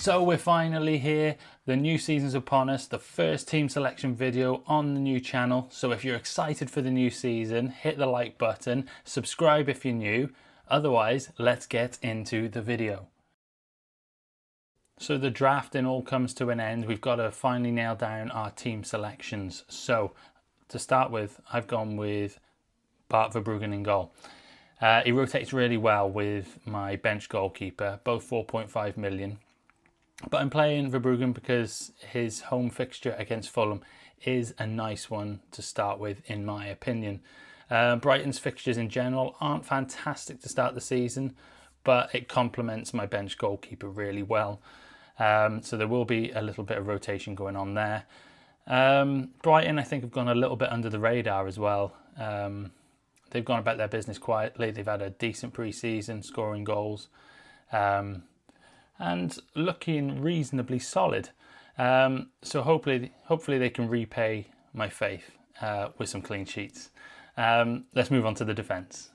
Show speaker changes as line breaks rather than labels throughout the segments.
So we're finally here. The new season's upon us, the first team selection video on the new channel. So if you're excited for the new season, hit the like button, subscribe if you're new. Otherwise, let's get into the video. So the drafting all comes to an end. We've got to finally nail down our team selections. So to start with, I've gone with Bart Verbruggen in goal. He rotates really well with my bench goalkeeper, both 4.5 million. But I'm playing Verbruggen because his home fixture against Fulham is a nice one to start with, in my opinion. Brighton's fixtures in general aren't fantastic to start the season, but it complements my bench goalkeeper really well. So there will be a little bit of rotation going on there. Brighton, I think, have gone a little bit under the radar as well. They've gone about their business quietly. They've had a decent pre-season, scoring goals. And looking reasonably solid. So hopefully they can repay my faith with some clean sheets. Let's move on to the defence.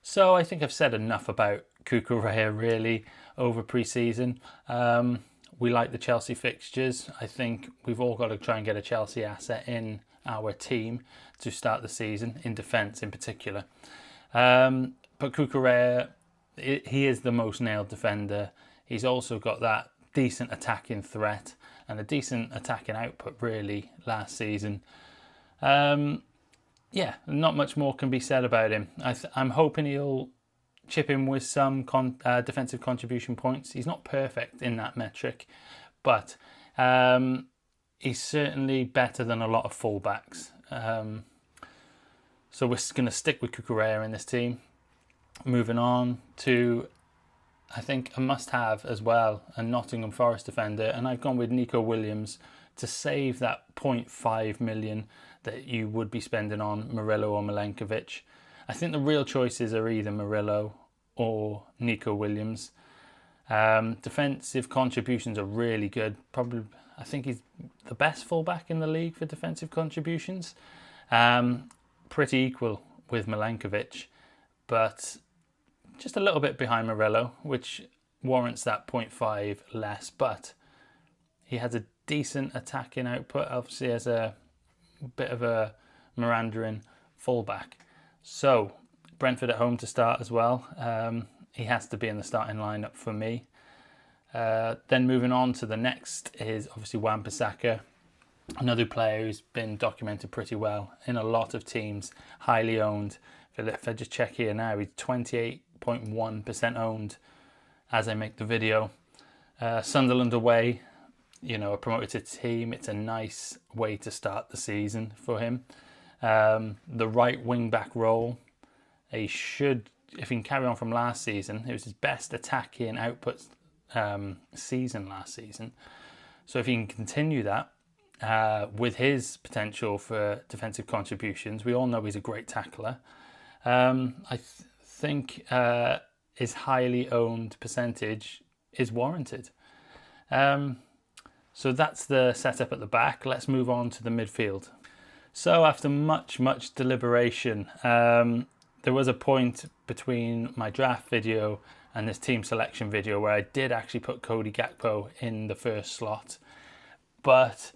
So I think I've said enough about Kelleher really over pre-season. We like the Chelsea fixtures. I think we've all got to try and get a Chelsea asset in our team to start the season, in defence in particular. But Kelleher, he is the most nailed defender. He's also got that decent attacking threat and a decent attacking output really last season. Yeah, not much more can be said about him. I'm hoping he'll chip in with some defensive contribution points. He's not perfect in that metric, but he's certainly better than a lot of fullbacks. So we're going to stick with Kelleher in this team. Moving on to, I think, a must-have as well, a Nottingham Forest defender, and I've gone with Nico Williams to save that 0.5 million that you would be spending on Murillo or Milenkovic. I think the real choices are either Murillo or Nico Williams. Defensive contributions are really good. Probably, I think he's the best fullback in the league for defensive contributions. Pretty equal with Milenkovic, but just a little bit behind Murillo, which warrants that 0.5 less, but he has a decent attacking output, obviously as a bit of a Mirandarin fullback. So Brentford at home to start as well. He has to be in the starting lineup for me. Then moving on to the next is obviously Wan-Bissaka, another player who's been documented pretty well in a lot of teams, highly owned. If I just check here now, he's 28.1% owned as I make the video. Sunderland away, a promoted team. It's a nice way to start the season for him. The right wing back role, if he can carry on from last season, it was his best attacking output season last season. So if he can continue that with his potential for defensive contributions, we all know he's a great tackler. I think his highly owned percentage is warranted. So that's the setup at the back. Let's move on to the midfield. So after much deliberation, there was a point between my draft video and this team selection video where I did actually put Cody Gakpo in the first slot. But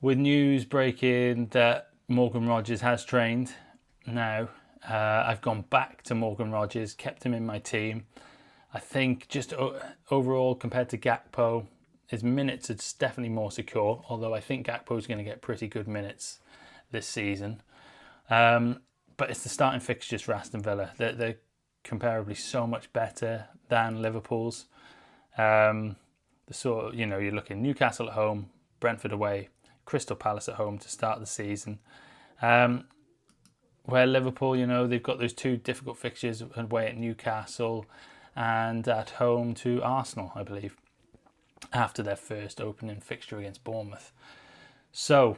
with news breaking that Morgan Rogers has trained now, I've gone back to Morgan Rogers, kept him in my team. I think just overall compared to Gakpo, his minutes are definitely more secure, although I think Gakpo is going to get pretty good minutes this season. But it's the starting fixtures for Aston Villa. They're comparably so much better than Liverpool's. You're looking Newcastle at home, Brentford away, Crystal Palace at home to start the season. Where Liverpool, they've got those two difficult fixtures away at Newcastle and at home to Arsenal, I believe, after their first opening fixture against Bournemouth. So,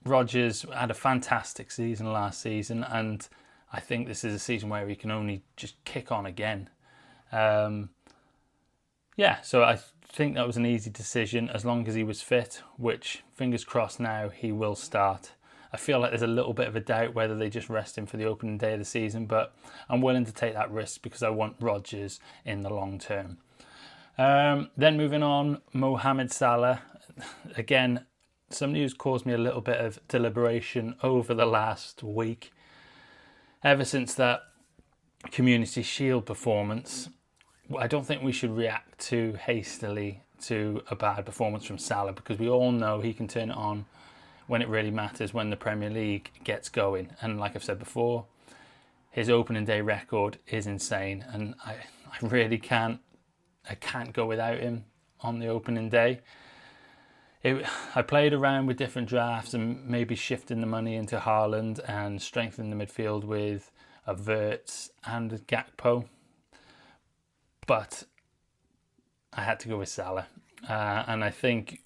Rodgers had a fantastic season last season, and I think this is a season where he can only just kick on again. So I think that was an easy decision as long as he was fit, which, fingers crossed now, he will start. I feel like there's a little bit of a doubt whether they just rest him for the opening day of the season, but I'm willing to take that risk because I want Rodgers in the long term. Then moving on, Mohamed Salah. Again, some news caused me a little bit of deliberation over the last week. Ever since that Community Shield performance, I don't think we should react too hastily to a bad performance from Salah, because we all know he can turn it on when it really matters, when the Premier League gets going. And like I've said before, his opening day record is insane, and I really can't go without him on the opening day. I played around with different drafts and maybe shifting the money into Haaland and strengthening the midfield with Wirtz and Gakpo, but I had to go with Salah, and I think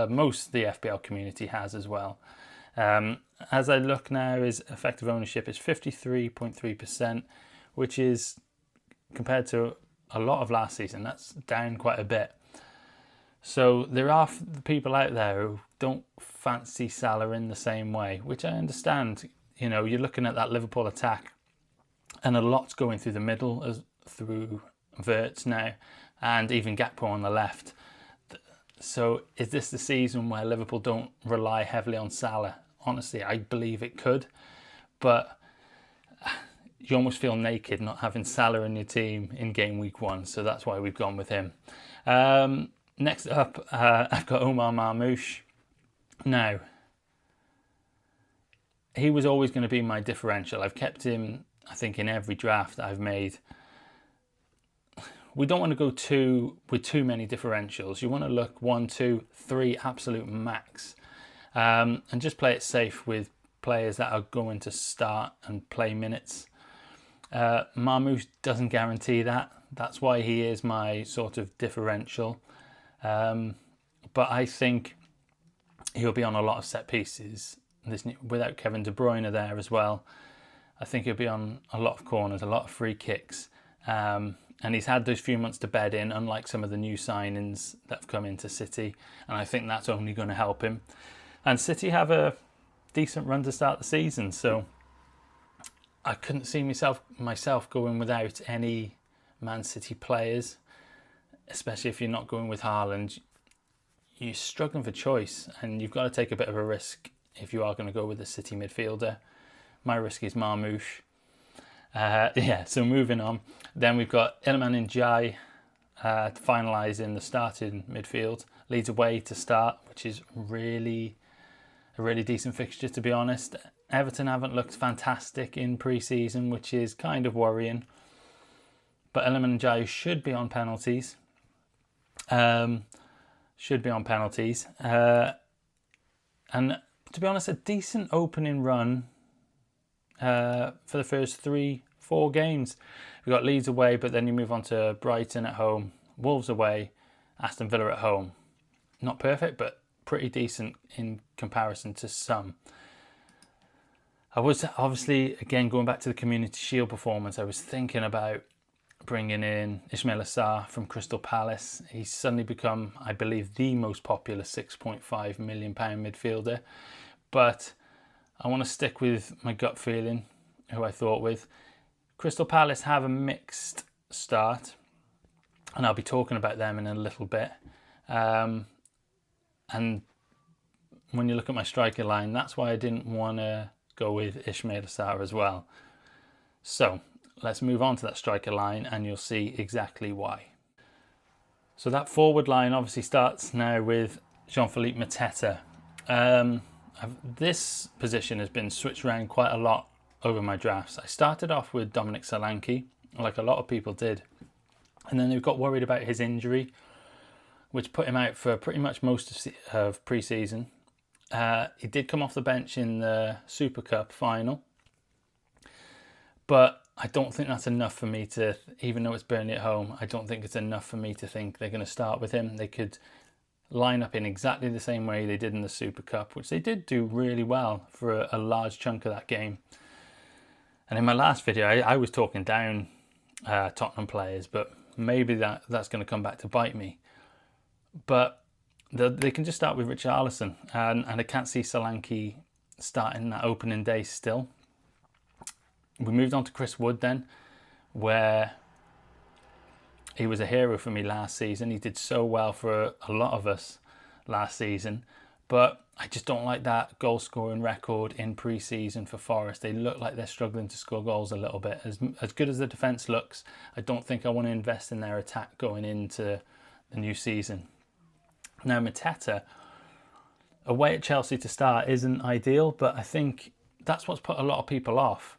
most of the FPL community has as well. As I look now, his effective ownership is 53.3%, which is, compared to a lot of last season, that's down quite a bit. So there are people out there who don't fancy Salah in the same way, which I understand. You know, you're looking at that Liverpool attack, and a lot's going through the middle, through Wirtz now, and even Gakpo on the left. So is this the season where Liverpool don't rely heavily on Salah? Honestly, I believe it could, but you almost feel naked not having Salah in your team in game week 1, so that's why we've gone with him. Next up, I've got Omar Marmoush. Now, he was always going to be my differential. I've kept him, I think, in every draft I've made. We don't want to go with too many differentials. You want to look 1, 2, 3 absolute max, and just play it safe with players that are going to start and play minutes. Marmoush doesn't guarantee that. That's why he is my sort of differential. But I think he'll be on a lot of set pieces without Kevin De Bruyne there as well. I think he'll be on a lot of corners, a lot of free kicks. And he's had those few months to bed in, unlike some of the new signings that have come into City. And I think that's only going to help him. And City have a decent run to start the season, so I couldn't see myself going without any Man City players, especially if you're not going with Haaland. You're struggling for choice, and you've got to take a bit of a risk if you are going to go with a City midfielder. My risk is Marmoush. So moving on. Then we've got Iliman Ndiaye finalising the starting midfield. Leads away to start, which is a really decent fixture, to be honest. Everton haven't looked fantastic in pre-season, which is kind of worrying. But Iliman Ndiaye should be on penalties. And to be honest, a decent opening run for the first 3-4 games. We've got Leeds away, but then you move on to Brighton at home, Wolves away, Aston Villa at home. Not perfect, but pretty decent in comparison to some. I was obviously, again, going back to the Community Shield performance, I was thinking about bringing in Ismaila Sarr from Crystal Palace. He's suddenly become, I believe, the most popular £6.5 million midfielder. But I want to stick with my gut feeling, who I thought with. Crystal Palace have a mixed start, and I'll be talking about them in a little bit. And when you look at my striker line, that's why I didn't want to go with Ismaila Sarr as well. So let's move on to that striker line, and you'll see exactly why. So that forward line obviously starts now with Jean-Philippe Mateta. This position has been switched around quite a lot over my drafts. I started off with Dominic Solanke, like a lot of people did. And then they got worried about his injury, which put him out for pretty much most of pre-season. He did come off the bench in the Super Cup final. But I don't think that's enough for me to, even though it's Burnley at home, I don't think it's enough for me to think they're going to start with him. They could line up in exactly the same way they did in the Super Cup, which they did do really well for a large chunk of that game. And in my last video, I was talking down Tottenham players, but maybe that's going to come back to bite me. But they can just start with Richarlison, and I can't see Solanke starting that opening day still. We moved on to Chris Wood then, where He was a hero for me last season. He did so well for a lot of us last season. But I just don't like that goal scoring record in pre-season for Forest. They look like they're struggling to score goals a little bit. As good as the defence looks, I don't think I want to invest in their attack going into the new season. Now, Mateta, away at Chelsea to start isn't ideal, but I think that's what's put a lot of people off.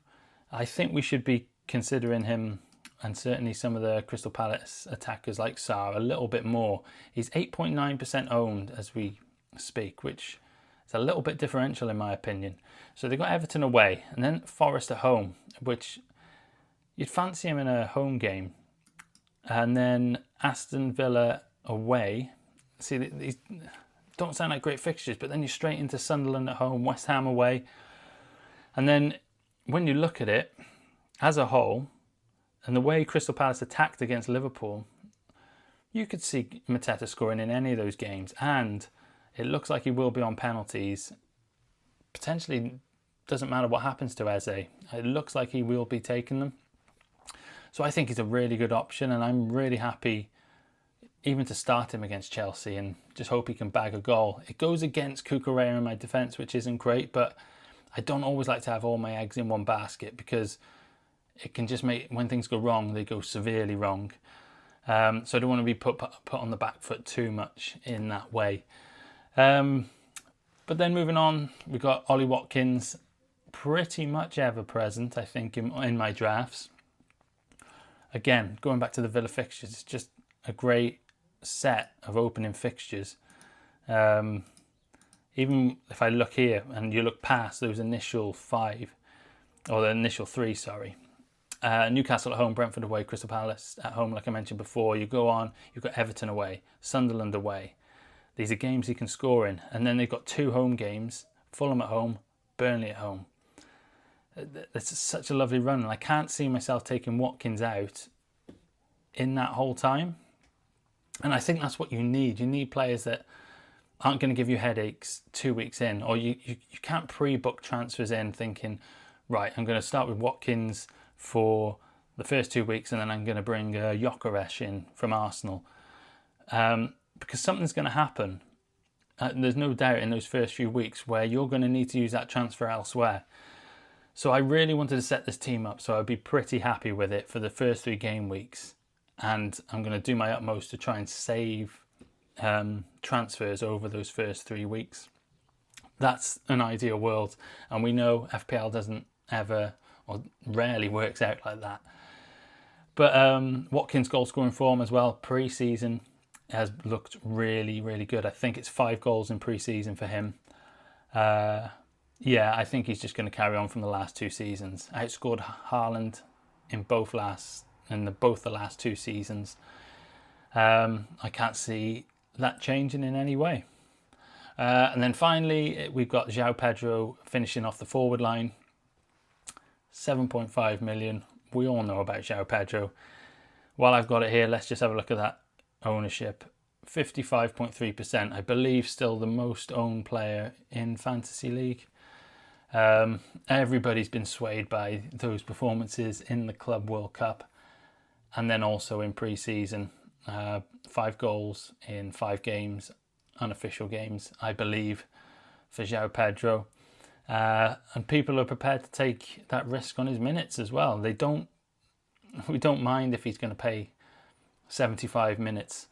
I think we should be considering him, and certainly some of the Crystal Palace attackers like Salah, a little bit more. He's 8.9% owned as we speak, which is a little bit differential in my opinion. So they've got Everton away and then Forest at home, which you'd fancy him in a home game. And then Aston Villa away. See, these don't sound like great fixtures, but then you're straight into Sunderland at home, West Ham away. And then when you look at it as a whole, and the way Crystal Palace attacked against Liverpool, you could see Mateta scoring in any of those games. And it looks like he will be on penalties. Potentially, doesn't matter what happens to Eze. It looks like he will be taking them. So I think he's a really good option, and I'm really happy even to start him against Chelsea and just hope he can bag a goal. It goes against Cucurella in my defence, which isn't great, but I don't always like to have all my eggs in one basket because it can just make, when things go wrong, they go severely wrong. So I don't want to be put on the back foot too much in that way. But then moving on, we've got Ollie Watkins, pretty much ever present, I think, in my drafts. Again, going back to the Villa fixtures, it's just a great set of opening fixtures. Even if I look here and you look past those initial three, Newcastle at home, Brentford away, Crystal Palace at home, like I mentioned before. You go on, you've got Everton away, Sunderland away. These are games he can score in. And then they've got 2 home games, Fulham at home, Burnley at home. It's such a lovely run, and I can't see myself taking Watkins out in that whole time. And I think that's what you need. You need players that aren't going to give you headaches 2 weeks in, or you can't pre-book transfers in thinking, right, I'm going to start with Watkins for the first 2 weeks and then I'm going to bring Gyökeres in from Arsenal. Because something's going to happen. There's no doubt in those first few weeks where you're going to need to use that transfer elsewhere. So I really wanted to set this team up, so I'd be pretty happy with it for the first 3 game weeks. And I'm going to do my utmost to try and save transfers over those first 3 weeks. That's an ideal world. And we know FPL doesn't ever or rarely works out like that. But Watkins' goal scoring form as well, pre-season, has looked really, really good. I think it's 5 goals in pre-season for him. I think he's just going to carry on from the last 2 seasons. Outscored Haaland in both the last 2 seasons. I can't see that changing in any way. And then finally, we've got João Pedro finishing off the forward line. 7.5 million. We all know about João Pedro. While I've got it here, let's just have a look at that ownership. 55.3%. I believe still the most owned player in Fantasy League. Everybody's been swayed by those performances in the Club World Cup and then also in pre-season. 5 goals in 5 games, unofficial games, I believe, for João Pedro. And people are prepared to take that risk on his minutes as well. We don't mind if he's going to pay 75 minutes.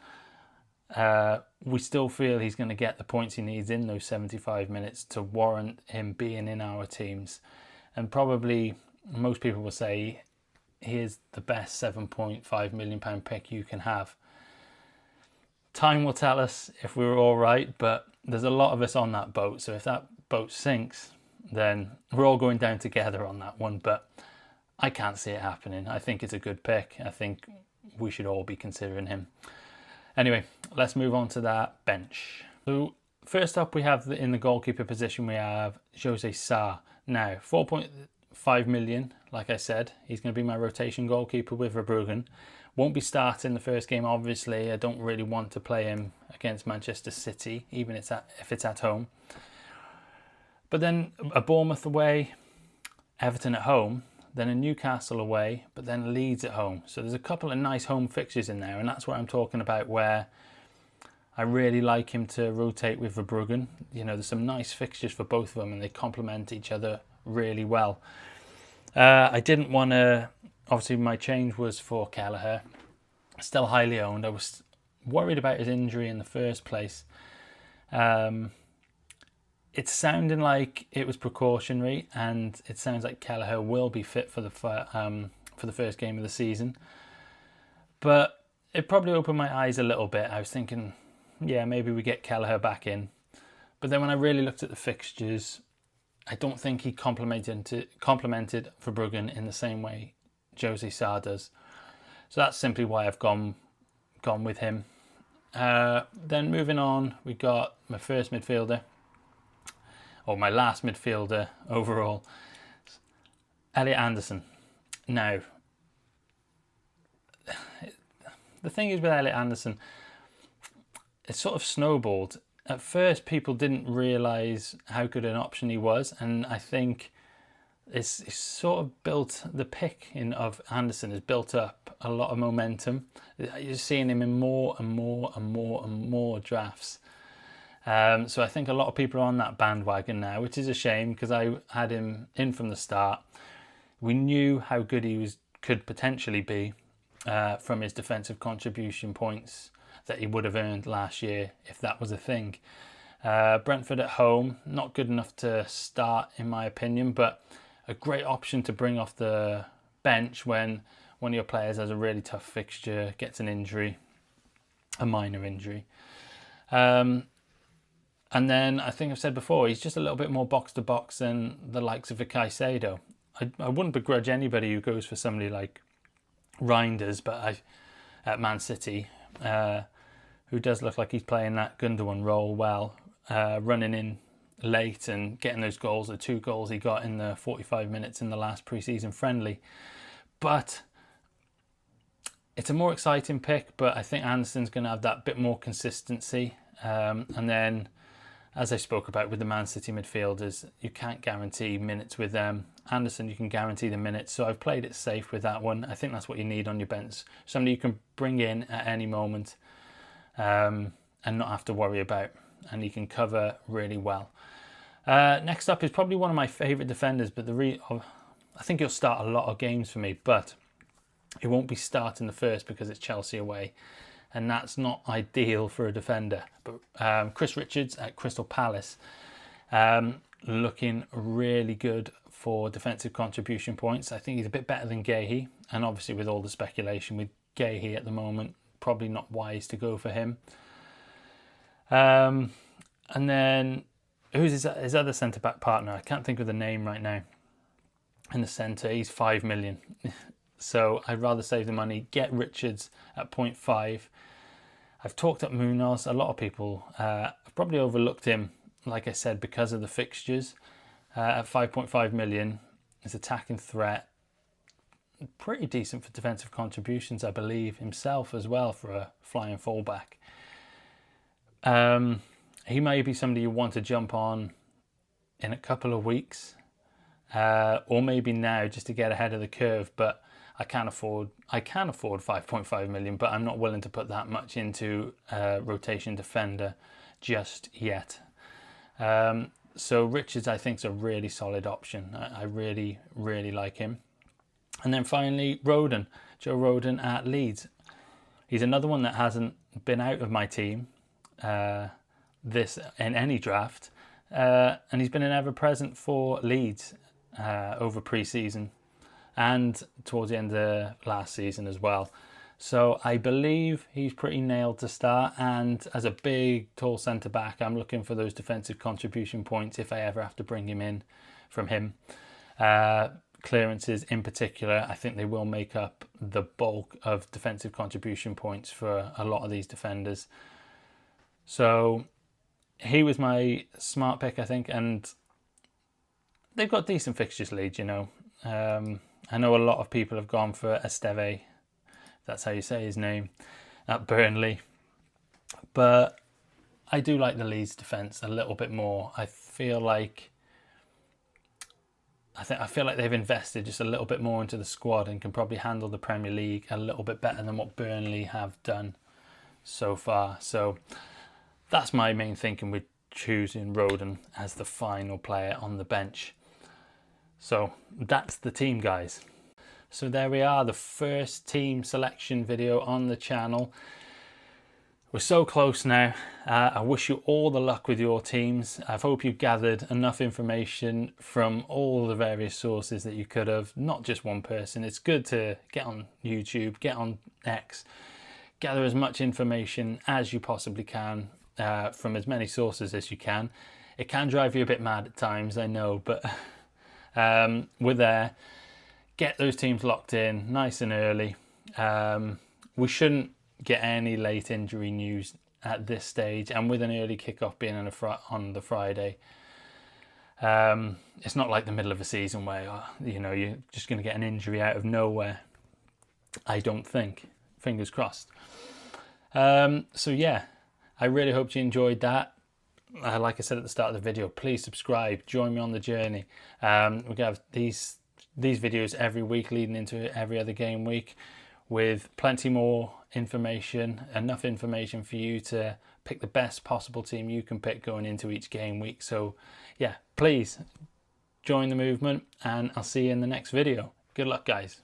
We still feel he's going to get the points he needs in those 75 minutes to warrant him being in our teams. And probably most people will say he is the best £7.5 million pick you can have. Time will tell us if we were all right, but there's a lot of us on that boat. So if that boat sinks, then we're all going down together on that one. But I can't see it happening. I think it's a good pick. I think we should all be considering him. Anyway, let's move on to that bench. So first up, we have in the goalkeeper position, we have Jose Salah. Now, 4.5 million, like I said, he's going to be my rotation goalkeeper with Verbruggen. Won't be starting the first game, obviously. I don't really want to play him against Manchester City, even if it's at home. But then a Bournemouth away, Everton at home. then a Newcastle away, but then Leeds at home. So there's a couple of nice home fixtures in there, and that's what I'm talking about, where I really like him to rotate with Verbruggen. There's some nice fixtures for both of them, and they complement each other really well. I didn't want to... Obviously, my change was for Kelleher. Still highly owned. I was worried about his injury in the first place. It's sounding like it was precautionary, and it sounds like Kelleher will be fit for the first game of the season. But it probably opened my eyes a little bit. I was thinking, yeah, maybe we get Kelleher back in. But then when I really looked at the fixtures, I don't think he complemented Verbruggen in the same way Jose Sarr does. So that's simply why I've gone with him. Then moving on, we got my first midfielder, or my last midfielder overall, Elliot Anderson. Now, the thing is with Elliot Anderson, it sort of snowballed. At first, people didn't realise how good an option he was, and I think it's sort of built, the picking of Anderson has built up a lot of momentum. You're seeing him in more and more drafts. So I think a lot of people are on that bandwagon now, which is a shame because I had him in from the start. We knew how good he could potentially be from his defensive contribution points that he would have earned last year if that was a thing. Brentford at home, not good enough to start in my opinion, but a great option to bring off the bench when one of your players has a really tough fixture, gets an injury, a minor injury. And then I think I've said before, he's just a little bit more box-to-box than the likes of a Caicedo. I wouldn't begrudge anybody who goes for somebody like Reinders, but at Man City, who does look like he's playing that Gundogan role well, running in late and getting those goals, the 2 goals he got in the 45 minutes in the last pre-season friendly. But it's a more exciting pick, but I think Anderson's going to have that bit more consistency. And then, as I spoke about with the Man City midfielders, you can't guarantee minutes with them. Anderson, you can guarantee the minutes. So I've played it safe with that one. I think that's what you need on your bench. Somebody you can bring in at any moment and not have to worry about. And he can cover really well. Next up is probably one of my favourite defenders, but I think he'll start a lot of games for me, but he won't be starting the first because it's Chelsea away. And that's not ideal for a defender. But Chris Richards at Crystal Palace, looking really good for defensive contribution points. I think he's a bit better than Gameweek, and obviously with all the speculation with Gameweek at the moment, probably not wise to go for him. And then, who's his other centre-back partner? I can't think of the name right now. In the centre, he's 5 million. So I'd rather save the money, get Richards at 0.5. I've talked up Munoz. A lot of people have probably overlooked him, like I said, because of the fixtures. At 5.5 million, his attacking threat, pretty decent for defensive contributions, I believe, himself as well for a flying fullback. He may be somebody you want to jump on in a couple of weeks, or maybe now just to get ahead of the curve, but I can afford 5.5 million, but I'm not willing to put that much into a rotation defender just yet. So Richards, I think, is a really solid option. I really, really like him. And then finally, Joe Rodon at Leeds. He's another one that hasn't been out of my team this in any draft, and he's been an ever-present for Leeds over pre-season and towards the end of last season as well. So I believe he's pretty nailed to start, and as a big, tall centre-back, I'm looking for those defensive contribution points if I ever have to bring him in from him. Clearances in particular, I think they will make up the bulk of defensive contribution points for a lot of these defenders. So he was my smart pick, I think, and they've got decent fixtures, Leeds, you know. I know a lot of people have gone for Esteve, that's how you say his name, at Burnley. But I do like the Leeds defence a little bit more. I feel like I feel like they've invested just a little bit more into the squad and can probably handle the Premier League a little bit better than what Burnley have done so far. So that's my main thinking with choosing Roden as the final player on the bench. So that's the team, guys. So there we are, the first team selection video on the channel. We're so close now. I wish you all the luck with your teams. I hope you've gathered enough information from all the various sources that you could have, not just one person. It's good to get on YouTube, get on X, gather as much information as you possibly can from as many sources as you can. It can drive you a bit mad at times, I know, but we're there. Get those teams locked in nice and early. We shouldn't get any late injury news at this stage, and with an early kickoff being on the Friday, it's not like the middle of a season where you're just going to get an injury out of nowhere. I don't think. Fingers crossed. So yeah, I really hope you enjoyed that. Like I said at the start of the video, please subscribe, join me on the journey. We're going to have these videos every week leading into every other game week, with plenty more information, enough information for you to pick the best possible team you can pick going into each game week. So yeah, please join the movement, and I'll see you in the next video. Good luck, guys.